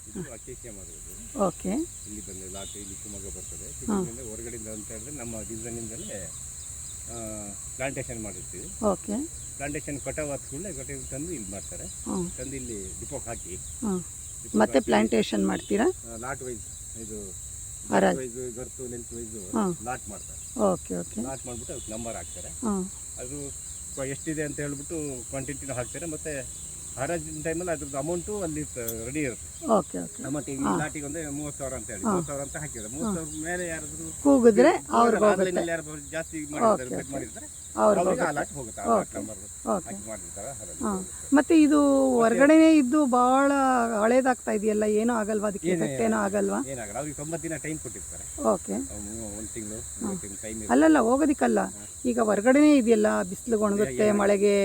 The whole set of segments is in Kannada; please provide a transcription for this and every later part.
ಇದು ಅಕೇಶಿಯಾ ಮಾಡೋದು. ಓಕೆ. ಇಲ್ಲಿ ಬಂದು ಲಾಟ್ ಇಲ್ಲಿ ಶಿವಮೊಗ್ಗ ಬರ್ತದೆ. ಶಿವಮೊಗ್ಗದಿಂದ ಹೊರಗಡೆಯಿಂದ ಅಂತ ಹೇಳಿದ್ರೆ ನಮ್ಮ ಡಿಸೈನಿಂದಲೇ ಪ್ಲಾಂಟೇಶನ್ ಮಾಡಿರ್ತೀವಿ. ಓಕೆ. ಪ್ಲಾಂಟೇಶನ್ ಕಟಾವ್ ಹಾಕ್ಸ್ಕೊಂಡೆ ಕಟಾವ್ ತಂದು ಇಲ್ಲಿ ಮಾಡ್ತಾರೆ. ತಂದು ಇಲ್ಲಿ ಡಿಪೋಕ್ ಹಾಕಿ ಮತ್ತೆ ಪ್ಲಾಂಟೇಶನ್ ಮಾಡ್ತೀರಾ? ಲಾಟ್ ವೈಸ್ ಇದು ವೈಸ್ ಗರ್ತು ಲೆಂತ್ ವೈಸ್ ಲಾಟ್ ಮಾಡ್ತಾರೆ. Okay okay. ಲಾಟ್ ಮಾಡಿಬಿಟ್ಟು ಅದಕ್ಕೆ ನಂಬರ್ ಹಾಕ್ತಾರೆ. ಅದು ಎಷ್ಟಿದೆ ಅಂತ ಹೇಳ್ಬಿಟ್ಟು ಕ್ವಾಂಟಿಟಿನೂ ಹಾಕ್ತಾರೆ. ಮತ್ತು ಹರಾಜಿನ ಟೈಮಲ್ಲಿ ಅದ್ರದ್ದು ಅಮೌಂಟು ಅಲ್ಲಿ ರೆಡಿ ಇರುತ್ತೆ. Okay okay. ಅಮೌಂಟ್ ಈಗ ಲಾಟಿಗೆ ಒಂದು 30,000 ಅಂತ ಹೇಳಿ 30,000 ಅಂತ ಹಾಕಿದ್ದಾರೆ. 30,000 ಮೇಲೆ ಯಾರಾದರೂ ಕೂಗಿದ್ರೆ ಅವ್ರಿಗೆ ಆನ್ಲೈನಲ್ಲಿ ಯಾರು ಜಾಸ್ತಿ ಮಾಡಿರ್ತಾರೆ ಕಟ್ ಮಾಡಿರ್ತಾರೆ ಅವ್ರಿಗೆ ಆ ಲಾಟ್ ಹೋಗುತ್ತೆ. ಆ ಲಾಟ್ ನಂಬರ್ ಹಾಕಿ ಮಾಡಿರ್ತಾರೆ ಹರಾಜು. ಮತ್ತೆ ಇದು ಹೊರಗಡೆನೇ ಇದ್ದು ಭಾಳ ಹಳೇದಾಗ್ತಾ ಇದೆಯಲ್ಲ, ಏನೂ ಆಗಲ್ವಾ ಅದಕ್ಕೆ? ಎಫೆಕ್ಟ್ ಏನೂ ಆಗಲ್ವಾ? ಏನಾಗಲ್ಲ. ಅವ್ರಿಗೆ 90 ದಿನ ಟೈಮ್ ಕೊಟ್ಟಿರ್ತಾರೆ. ಓಕೆ. 1 ತಿಂಗಳು ಟೈಮ್. ಅಲ್ಲಲ್ಲ ಹೋಗೋದಿಕ್ಕಲ್ಲ, ಈಗ ಹೊರಗಡೆನೇ ಇದೆಯಲ್ಲ, ಬಿಸಿಲು ಒಣಗುತ್ತೆ, ಮಳೆಗೆ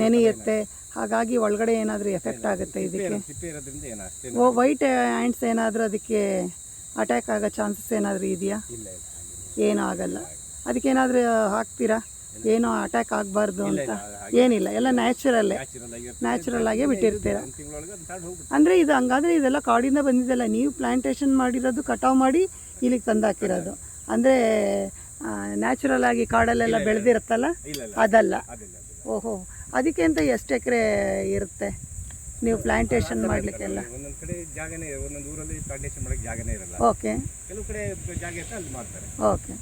ನೆನೆಯುತ್ತೆ, ಹಾಗಾಗಿ ಒಳಗಡೆ ಏನಾದರೂ ಎಫೆಕ್ಟ್ ಆಗುತ್ತೆ ಇದಕ್ಕೆ? ಸಿಪ್ಪೆ ಇರೋದ್ರಿಂದ ಏನು ಅಷ್ಟೇ. ವೈಟ್ ಆ್ಯಂಡ್ಸ್ ಏನಾದರೂ ಅದಕ್ಕೆ ಅಟ್ಯಾಕ್ ಆಗೋ ಚಾನ್ಸಸ್ ಏನಾದರೂ ಇದೆಯಾ? ಇಲ್ಲ, ಏನೂ ಆಗಲ್ಲ. ಅದಕ್ಕೇನಾದರೂ ಹಾಕ್ತೀರಾ? ಏನೋ ಅಟ್ಯಾಕ್ ಆಗಬಾರ್ದು ಅಂತ? ಏನಿಲ್ಲ, ಎಲ್ಲ ನ್ಯಾಚುರಲ್ ಆಗೇ ಬಿಟ್ಟಿರ್ತೀರಾ. ಅಂದರೆ ಇದು ಹಂಗಾದರೆ ಇದೆಲ್ಲ ಕಾಡಿಂದ ಬಂದಿದ್ದಲ್ಲ, ನೀವು ಪ್ಲಾಂಟೇಶನ್ ಮಾಡಿರೋದು, ಕಟಾವು ಮಾಡಿ ಇಲ್ಲಿಗೆ ತಂದು ಹಾಕಿರೋದು. ಅಂದರೆ ನ್ಯಾಚುರಲ್ ಆಗಿ ಕಾಡಲ್ಲೆಲ್ಲ ಬೆಳೆದಿರುತ್ತಲ್ಲ ಅದಲ್ಲ. ಓಹೋ. ಅದಕ್ಕೆ ಅಂತ ಎಷ್ಟು ಎಕರೆ ಇರುತ್ತೆ ನೀವು ಪ್ಲಾಂಟೇಶನ್ ಮಾಡಲಿಕ್ಕೆಲ್ಲ? ಒಂದೊಂದು ಕಡೆ ಜಾಗನೇ, ಒಂದೊಂದು ಊರಲ್ಲಿ ಪ್ಲಾಂಟೇಶನ್ ಮಾಡೋಕ್ಕೆ ಜಾಗನೇ ಇರಲ್ಲ. ಓಕೆ. ಕೆಲವು ಕಡೆ ಜಾಗ ಇರುತ್ತೆ, ಅಲ್ಲಿ ಮಾಡ್ತಾರೆ. ಓಕೆ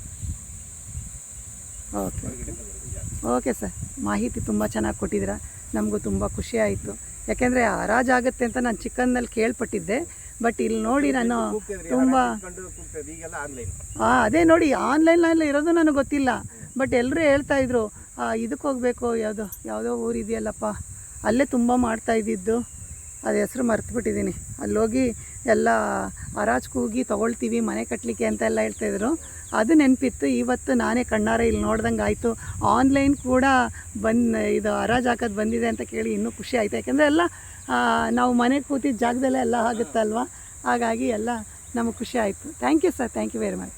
ಓಕೆ ಓಕೆ ಸರ್, ಮಾಹಿತಿ ತುಂಬ ಚೆನ್ನಾಗಿ ಕೊಟ್ಟಿದ್ದೀರಾ. ನಮಗೂ ತುಂಬ ಖುಷಿ ಆಯಿತು. ಯಾಕೆಂದರೆ ಹರಾಜಾಗುತ್ತೆ ಅಂತ ನಾನು ಚಿಕ್ಕನ್ನಲ್ಲಿ ಕೇಳ್ಪಟ್ಟಿದ್ದೆ, ಬಟ್ ಇಲ್ಲಿ ನೋಡಿ ನಾನು ತುಂಬ ಅದೇ ನೋಡಿ ಆನ್ಲೈನಲ್ಲಿ ಇರೋದು ನನಗೆ ಗೊತ್ತಿಲ್ಲ. ಬಟ್ ಎಲ್ಲರೂ ಹೇಳ್ತಾಯಿದ್ರು ಇದಕ್ಕೆ ಹೋಗಬೇಕು, ಯಾವುದೋ ಊರು ಇದೆಯಲ್ಲಪ್ಪ, ಅಲ್ಲೇ ತುಂಬ ಮಾಡ್ತಾಯಿದ್ದಿದ್ದು, ಅದು ಹೆಸರು ಮರ್ತುಬಿಟ್ಟಿದ್ದೀನಿ. ಅಲ್ಲೋಗಿ ಎಲ್ಲ ಹರಾಜು ಕೂಗಿ ತೊಗೊಳ್ತೀವಿ ಮನೆ ಕಟ್ಟಲಿಕ್ಕೆ ಅಂತೆಲ್ಲ ಹೇಳ್ತಾಯಿದ್ರು. ಅದು ನೆನಪಿತ್ತು. ಇವತ್ತು ನಾನೇ ಕಣ್ಣಾರೆ ಇಲ್ಲಿ ನೋಡ್ದಂಗೆ ಆಯಿತು. ಆನ್ಲೈನ್ ಕೂಡ ಇದು ಹರಾಜು ಹಾಕೋದು ಬಂದಿದೆ ಅಂತ ಕೇಳಿ ಇನ್ನೂ ಖುಷಿ ಆಯಿತು. ಯಾಕೆಂದರೆ ಎಲ್ಲ ನಾವು ಮನೆಗೆ ಕೂತಿದ್ದ ಜಾಗದಲ್ಲೇ ಎಲ್ಲ ಆಗುತ್ತಲ್ವ, ಹಾಗಾಗಿ ಎಲ್ಲ ನಮಗೆ ಖುಷಿ ಆಯಿತು. Thank you sir, thank you very much.